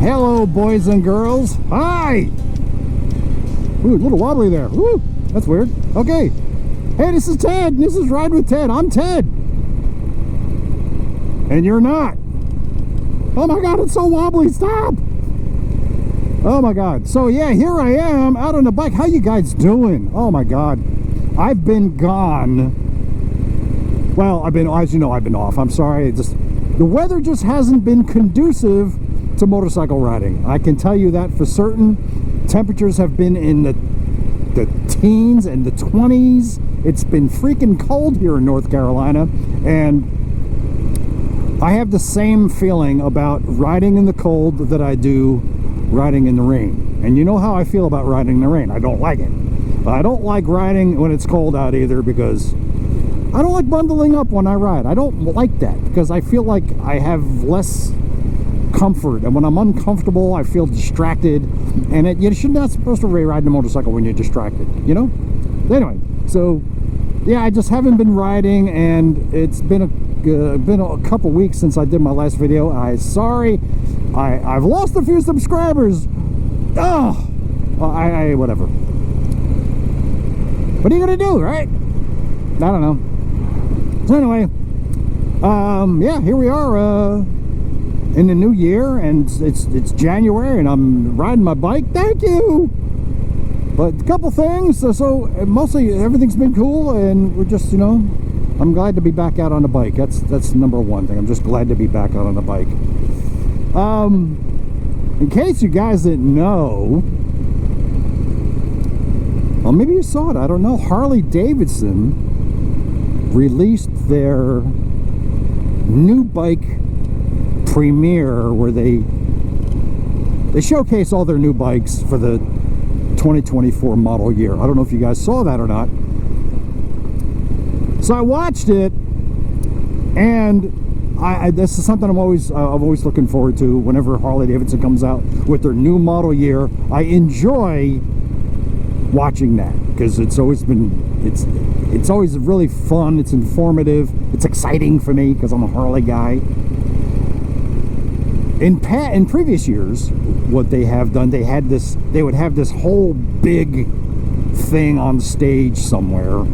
Hello, boys and girls. Hi. Ooh, a little wobbly there. Ooh, that's weird. Okay. Hey, this is Ted. This is Ride with Ted. I'm Ted. And you're not. Oh my God, it's so wobbly. Stop. Oh my God. So yeah, here I am out on the bike. How you guys doing? Oh my God. I've been gone. Well, as you know, I've been off. I'm sorry. The weather just hasn't been conducive to motorcycle riding. I can tell you that for certain. Temperatures have been in the teens and the 20s. It's been freaking cold here in North Carolina, and I have the same feeling about riding in the cold that I do riding in the rain. And you know how I feel about riding in the rain. I don't like it. I don't like riding when it's cold out either, because I don't like bundling up when I ride. I don't like that because I feel like I have less comfort, and when I'm uncomfortable I feel distracted, and you're not supposed to ride a motorcycle when you're distracted, you know? Anyway, so yeah, I just haven't been riding, and it's been a couple weeks since I did my last video. I've lost a few subscribers. Oh, whatever. What are you gonna do, right? I don't know. So anyway, yeah, here we are in the new year, and it's January, and I'm riding my bike. Thank you. But a couple things. So mostly everything's been cool, and we're just, you know, I'm glad to be back out on the bike. That's the number one thing. I'm just glad to be back out on the bike. In case you guys didn't know, well, maybe you saw it, I don't know, Harley-Davidson released their new bike premiere, where they showcase all their new bikes for the 2024 model year. I don't know if you guys saw that or not. So I watched it, and this is something I'm always looking forward to. Whenever Harley-Davidson comes out with their new model year, I enjoy watching that, because it's always really fun. It's informative. It's exciting for me because I'm a Harley guy. In previous years, what they have done, they would have this whole big thing on stage somewhere,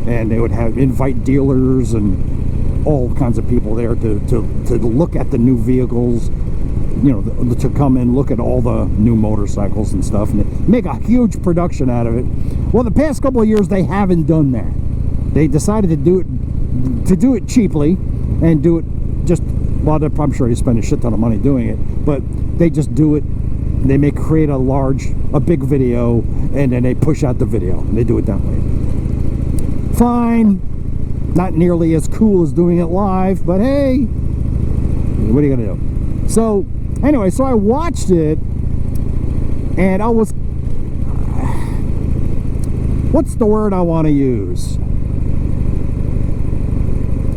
and they would invite dealers and all kinds of people there to look at the new vehicles, you know, to come and look at all the new motorcycles and stuff, and make a huge production out of it. Well, the past couple of years they haven't done that. They decided to do it cheaply, and do it just, well, I'm sure you spend a shit ton of money doing it, but they just do it. They create a big video, and then they push out the video, and they do it that way. Fine, not nearly as cool as doing it live, but hey, what are you gonna do? So anyway, so I watched it, and I was, what's the word I want to use?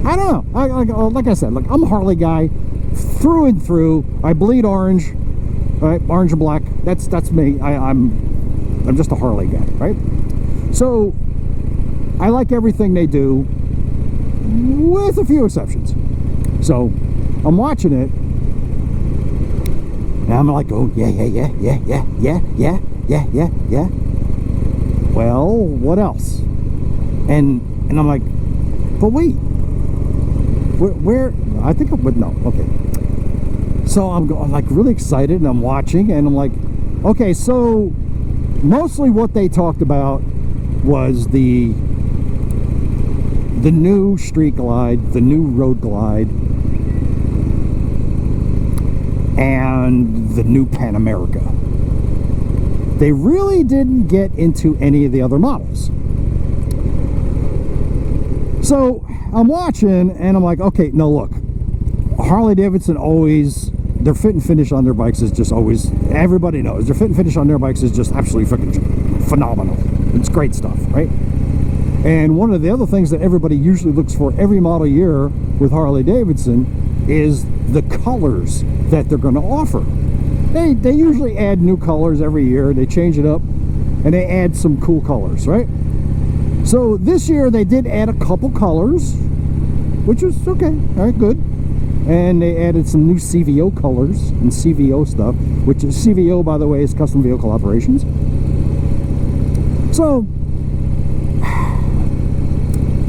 I don't know. Like I said, like, I'm a Harley guy through and through. I bleed orange, right? Orange and black. That's me. I'm just a Harley guy, right? So I like everything they do, with a few exceptions. So I'm watching it, and I'm like, oh yeah. Well, what else? And I'm like, but wait. Where I think I would know. Okay, so I'm like really excited, and I'm watching, and I'm like, okay, so mostly what they talked about was the new Street Glide, the new Road Glide, and the new Pan America. They really didn't get into any of the other models. So I'm watching, and I'm like, okay, no, look, Harley-Davidson always, their fit and finish on their bikes is just always, everybody knows, their fit and finish on their bikes is just absolutely freaking phenomenal. It's great stuff, right? And one of the other things that everybody usually looks for every model year with Harley-Davidson is the colors that they're going to offer. They usually add new colors every year. They change it up, and they add some cool colors, right? So this year they did add a couple colors, which was okay. All right, good. And they added some new CVO colors and CVO stuff, which is CVO, by the way, is Custom Vehicle Operations. So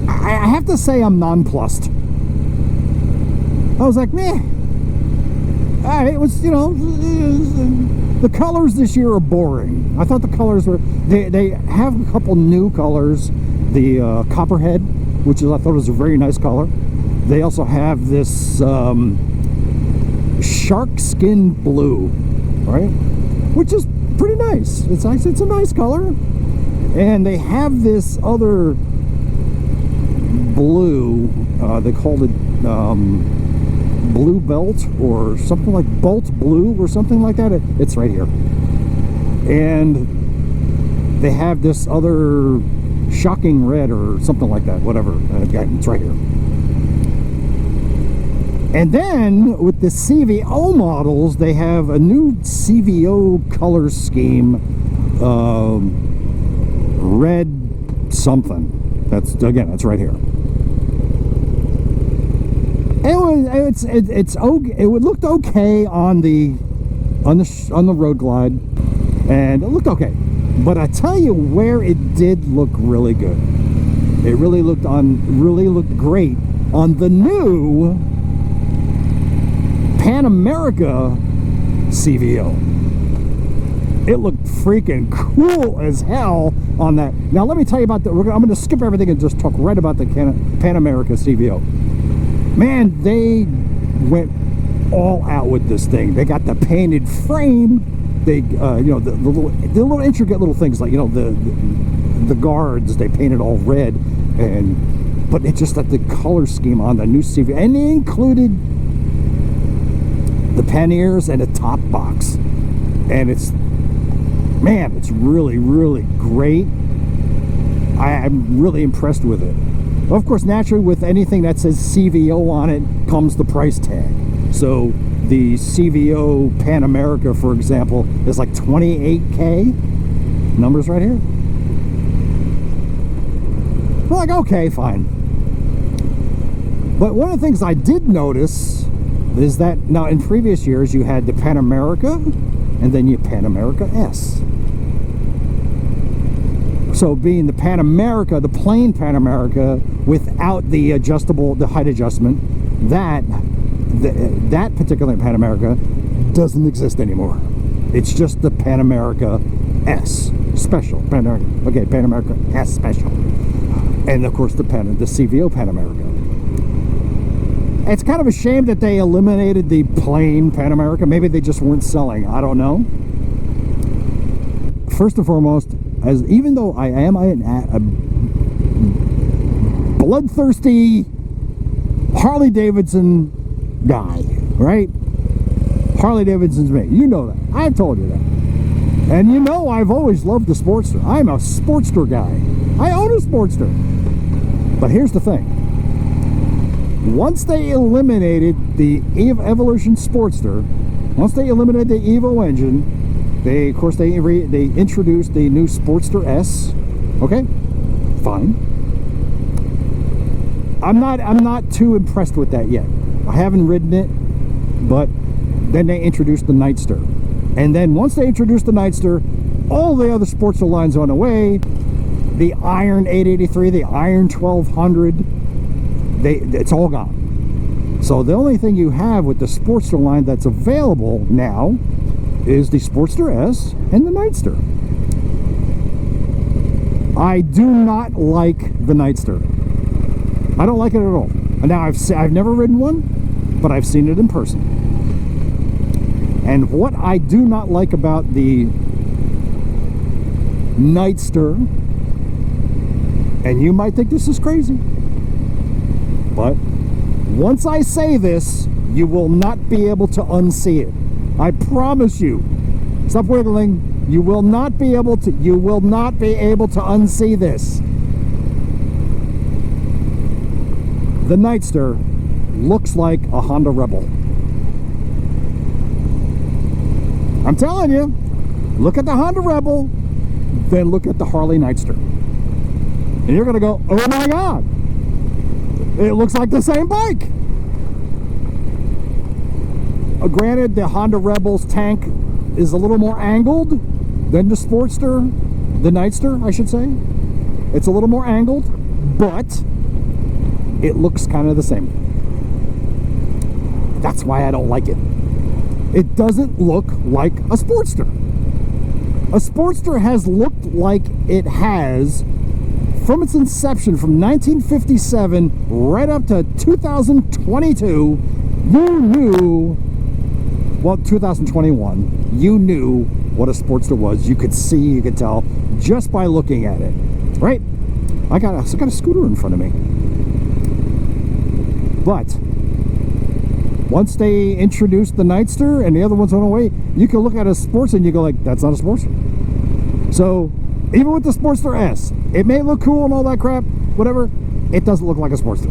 I have to say I'm nonplussed. I was like, meh. It was, you know, the colors this year are boring. I thought the colors were, they have a couple new colors. The Copperhead, which is, I thought was a very nice color. They also have this shark skin blue, right? Which is pretty nice. It's a nice color. And they have this other blue, they called it blue belt or something, like bolt blue or something like that. It's right here. And they have this other shocking red or something like that, whatever. It's right here. And then with the CVO models, they have a new CVO color scheme, red something. That's right here. It looked okay on the Road Glide, and it looked okay. But I tell you where it did look really good. It really looked great on the new Pan America CVO. It looked freaking cool as hell on that. Now let me tell you about I'm going to skip everything and just talk right about the Pan America CVO. Man, they went all out with this thing. They got the painted frame. They, you know, the little intricate little things, like, you know, the guards. They painted all red, but it's just that the color scheme on the new CVO, and they included the panniers and a top box, and it's really, really great. I'm really impressed with it. Of course, naturally, with anything that says CVO on it comes the price tag. So the CVO Pan America, for example, is like $28K. Numbers right here. I'm like, okay, fine. But one of the things I did notice is that now in previous years you had the Pan America and then you Pan America S. So being the Pan America, the plain Pan America without the height adjustment, that particular Pan America doesn't exist anymore. It's just the Pan America S Special. Pan America S Special. And of course the CVO Pan America. It's kind of a shame that they eliminated the plain Pan America. Maybe they just weren't selling. I don't know. First and foremost, even though I am a bloodthirsty Harley-Davidson guy, right? Harley-Davidson's me. You know that. I've told you that. And you know I've always loved the Sportster. I'm a Sportster guy. I own a Sportster. But here's the thing. Once they eliminated the Evolution Sportster, once they eliminated the Evo engine, they introduced the new Sportster S. Okay, fine. I'm not too impressed with that yet. I haven't ridden it, but then they introduced the Nightster, and then once they introduced the Nightster, all the other Sportster lines went away. The Iron 883, the Iron 1200, it's all gone. So the only thing you have with the Sportster line that's available now is the Sportster S and the Nightster. I do not like the Nightster. I don't like it at all. Now I've never ridden one, but I've seen it in person. And what I do not like about the Nightster, and you might think this is crazy, but once I say this, you will not be able to unsee it. I promise you. Stop wiggling. You will not be able to unsee this. The Nightster looks like a Honda Rebel. I'm telling you, look at the Honda Rebel, then look at the Harley Nightster. And you're gonna go, oh my God, it looks like the same bike. granted, the Honda Rebel's tank is a little more angled than the Sportster, the Nightster, I should say. It's a little more angled, but it looks kind of the same. That's why I don't like it. It doesn't look like a Sportster. A Sportster has looked like it has from its inception, from 1957 right up to 2022. You knew, well, 2021, you knew what a Sportster was. You could see, you could tell just by looking at it, right? I got a scooter in front of me. But once they introduced the Nightster and the other ones went away, you can look at a Sportster and you go like, that's not a Sportster. So even with the Sportster S, it may look cool and all that crap, whatever, it doesn't look like a Sportster.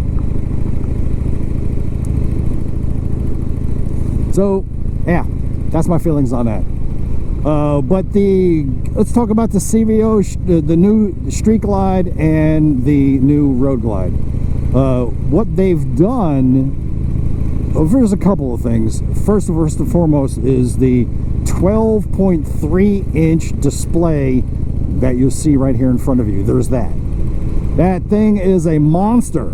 So yeah, that's my feelings on that. But let's talk about the CVO, the new Street Glide and the new Road Glide. What they've done, there's a couple of things. First and foremost is the 12.3-inch display that you'll see right here in front of you. There's that. That thing is a monster,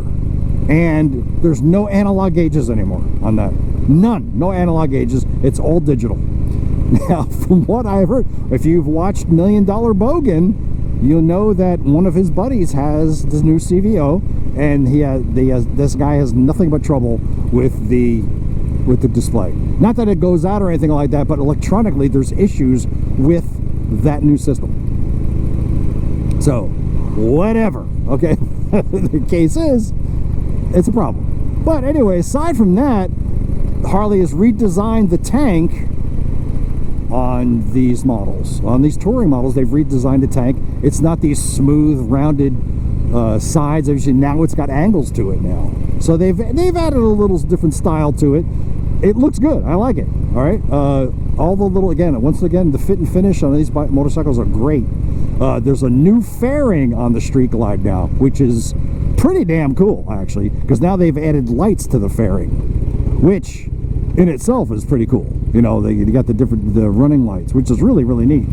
and there's no analog gauges anymore on that. None. No analog gauges. It's all digital. Now, from what I've heard, if you've watched $1 Million Bogan, you'll know that one of his buddies has this new CVO, and this guy has nothing but trouble with the display. Not that it goes out or anything like that, but electronically there's issues with that new system. So, whatever. Okay, the case is, it's a problem. But anyway, aside from that, Harley has redesigned the tank on these models. On these touring models, they've redesigned the tank. It's not these smooth, rounded sides. Now it's got angles to it now. So they've added a little different style to it. It looks good. I like it. All right. All the little, once again, the fit and finish on these motorcycles are great. There's a new fairing on the Street Glide now, which is pretty damn cool, actually, because now they've added lights to the fairing, which in itself is pretty cool. You know, you got the running lights, which is really, really neat.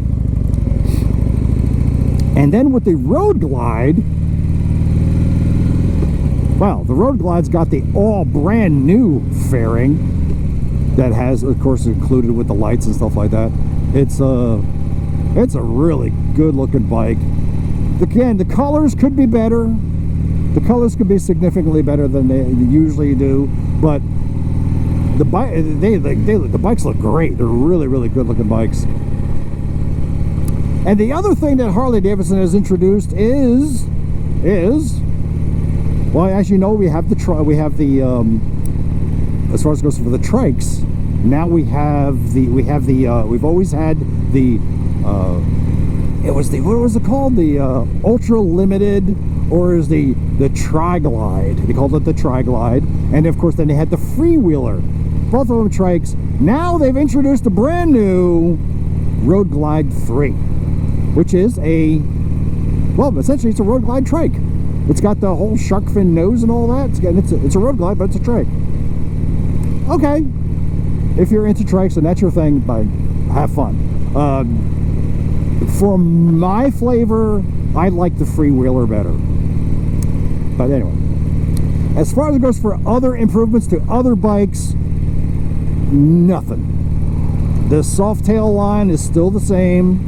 And then with the Road Glide, well, the Road Glide's got the all brand new fairing that has, of course, included with the lights and stuff like that. It's a really good looking bike. Again, the colors could be better. The colors could be significantly better than they usually do, but the bikes look great. They're really, really good looking bikes. And the other thing that Harley-Davidson has introduced is well, as you know, we have the as far as it goes for the trikes, now we've always had the what was it called, the ultra limited, or is the tri-glide. They called it the tri-glide, and of course then they had the freewheeler, both of them trikes. Now they've introduced a brand new Road Glide 3, which is essentially it's a Road Glide trike. It's got the whole shark fin nose and all that. It's a Road Glide, but it's a trike. Okay, if you're into trikes and that's your thing, have fun. For my flavor, I like the freewheeler better. But anyway, as far as it goes for other improvements to other bikes, nothing. The Softail line is still the same.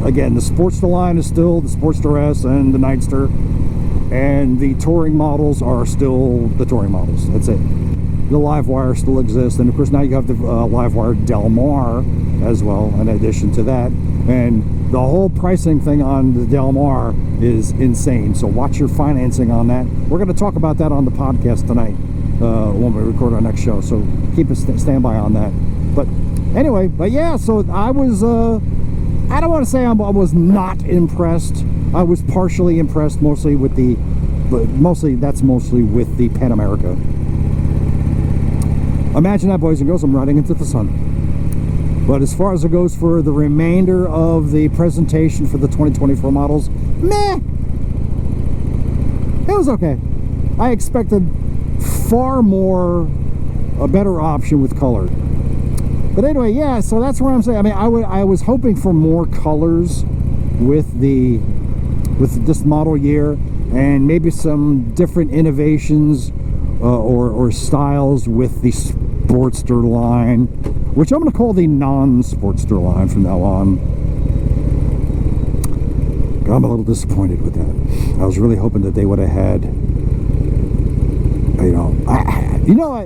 Again, the Sportster line is still the Sportster S and the Nightster, and the touring models are still the touring models. That's it. The Livewire still exists, and of course now you have the Livewire Del Mar as well in addition to that, and the whole pricing thing on the Del Mar is insane, so watch your financing on that. We're going to talk about that on the podcast tonight when we record our next show, so keep a standby on that. But anyway, but so I was I don't want to say I was not impressed. I was partially impressed, that's mostly with the Pan America. Imagine that, boys and girls, I'm riding into the sun. But as far as it goes for the remainder of the presentation for the 2024 models, meh. It was okay. I expected far more a better option with color. But anyway, yeah, so that's where I'm saying. I mean, I was hoping for more colors with this model year, and maybe some different innovations or styles with the Sportster line, which I'm going to call the non-Sportster line from now on. I'm a little disappointed with that. I was really hoping that they would have had,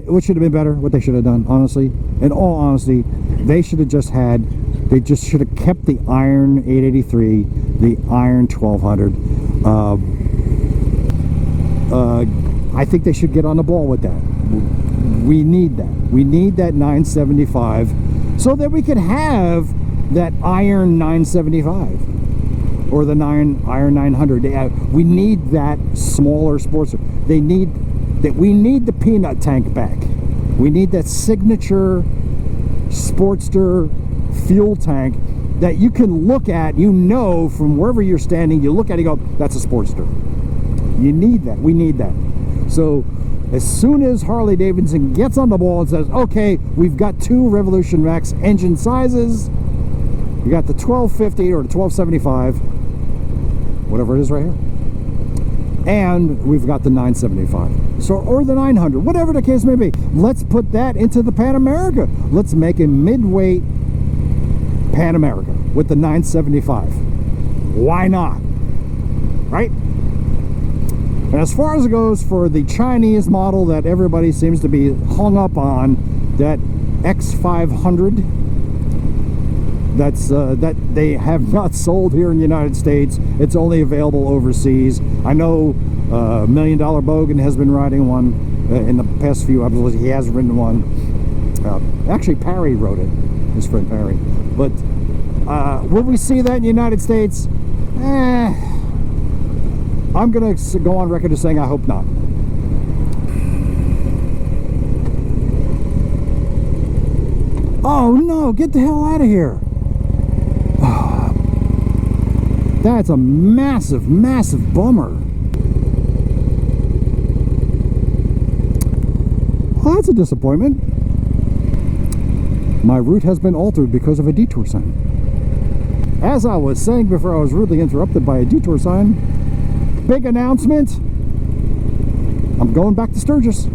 what should have been better, what they should have done, honestly, in all honesty, they should have just kept the Iron 883, the Iron 1200. I think they should get on the ball with that. We need that. We need that 975 so that we can have that Iron 975 or the Iron 900. We need that smaller Sportster. We need the peanut tank back. We need that signature Sportster fuel tank that you can look at, from wherever you're standing, you look at it and go, that's a Sportster. You need that. We need that. So as soon as Harley-Davidson gets on the ball and says, okay, we've got 2 Revolution Max engine sizes, you got the 1250 or the 1275, whatever it is right here, and we've got the 975, or the 900, whatever the case may be. Let's put that into the Pan America. Let's make a midweight Pan America with the 975. Why not? Right? And as far as it goes for the Chinese model that everybody seems to be hung up on, that X500, that they have not sold here in the United States. It's only available overseas. I know $1 Million Bogan has been riding one in the past few episodes. He has ridden one. Actually, Parry wrote it, his friend Parry. But will we see that in the United States? I'm going to go on record as saying I hope not. Oh no, get the hell out of here. That's a massive, massive bummer. Oh, that's a disappointment. My route has been altered because of a detour sign. As I was saying before I was rudely interrupted by a detour sign, big announcement. I'm going back to Sturgis.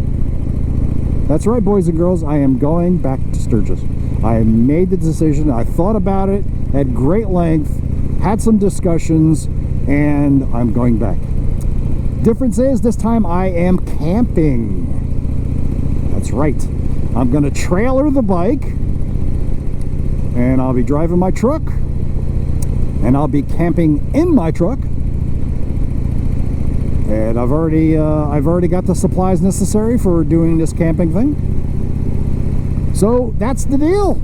That's right, boys and girls, I am going back to Sturgis. I made the decision. I thought about it at great length, had some discussions, and I'm going back. Difference is, this time I am camping. That's right. I'm going to trailer the bike, and I'll be driving my truck, and I'll be camping in my truck. And I've already got the supplies necessary for doing this camping thing. So that's the deal.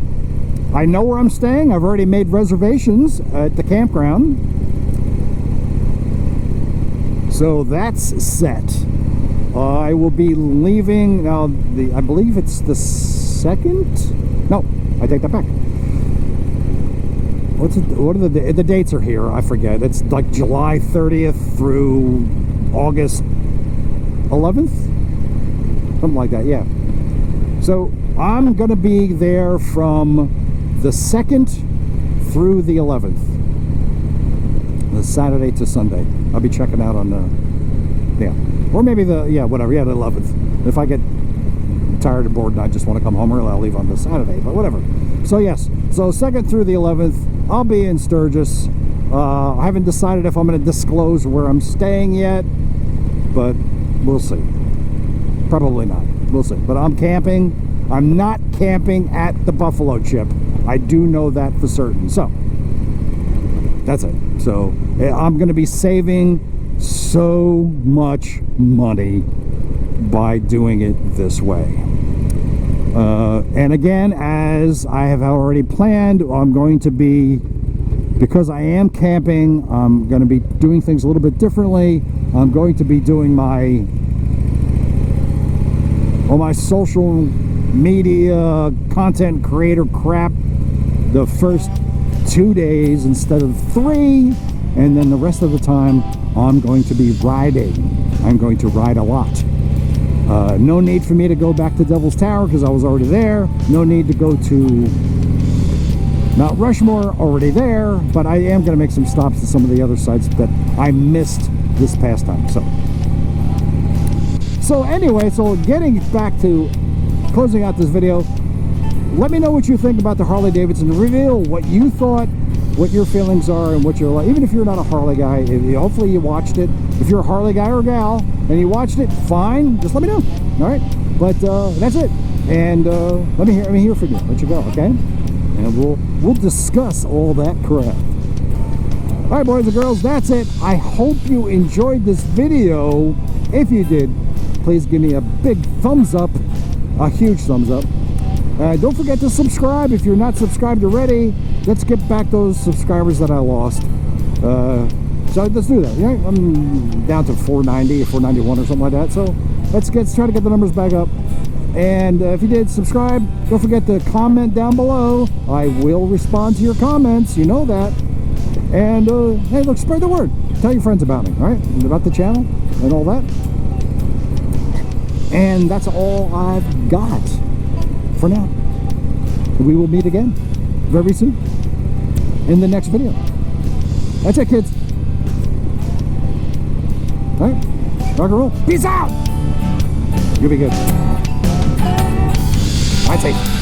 I know where I'm staying. I've already made reservations at the campground. So that's set. I will be leaving now. I believe it's the 2nd. No, I take that back. What are the dates are here? I forget. It's like July 30th through August 11th, something like that. Yeah. So I'm gonna be there from the 2nd through the 11th, the Saturday to Sunday. I'll be checking out on or maybe the 11th. If I get tired and bored and I just want to come home early, I'll leave on the Saturday, but whatever. So yes, so 2nd through the 11th, I'll be in Sturgis. I haven't decided if I'm going to disclose where I'm staying yet, but we'll see. Probably not. We'll see. But I'm camping. I'm not camping at the Buffalo Chip. I do know that for certain. So that's it. So I'm going to be saving so much money by doing it this way. And again, as I have already planned, I'm going to be, because I am camping, I'm going to be doing things a little bit differently. I'm going to be doing my social media content creator crap the first 2 days instead of 3, and then the rest of the time I'm going to be riding. I'm going to ride a lot. No need for me to go back to Devil's Tower because I was already there. No need to go to Mount Rushmore, already there. But I am going to make some stops to some of the other sites that I missed this past time. So anyway, so getting back to closing out this video, let me know what you think about the Harley-Davidson reveal, what you thought, what your feelings are, and what you're like. Even if you're not a Harley guy, hopefully you watched it. If you're a Harley guy or gal and you watched it, fine, just let me know. All right, but that's it. And let me hear from you. Let you go, okay? And we'll discuss all that crap. All right, boys and girls, that's it. I hope you enjoyed this video. If you did, please give me a big thumbs up, a huge thumbs up. Don't forget to subscribe if you're not subscribed already. Let's get back those subscribers that I lost. So let's do that. Yeah, I'm down to 490 or 491 or something like that. So let's try to get the numbers back up. And if you did subscribe, don't forget to comment down below. I will respond to your comments. You know that. And hey, look, spread the word. Tell your friends about me, all right? And about the channel and all that. And that's all I've got for now. We will meet again very soon in the next video. That's it, kids. All right, rock and roll. Peace out. You'll be good. I'd say.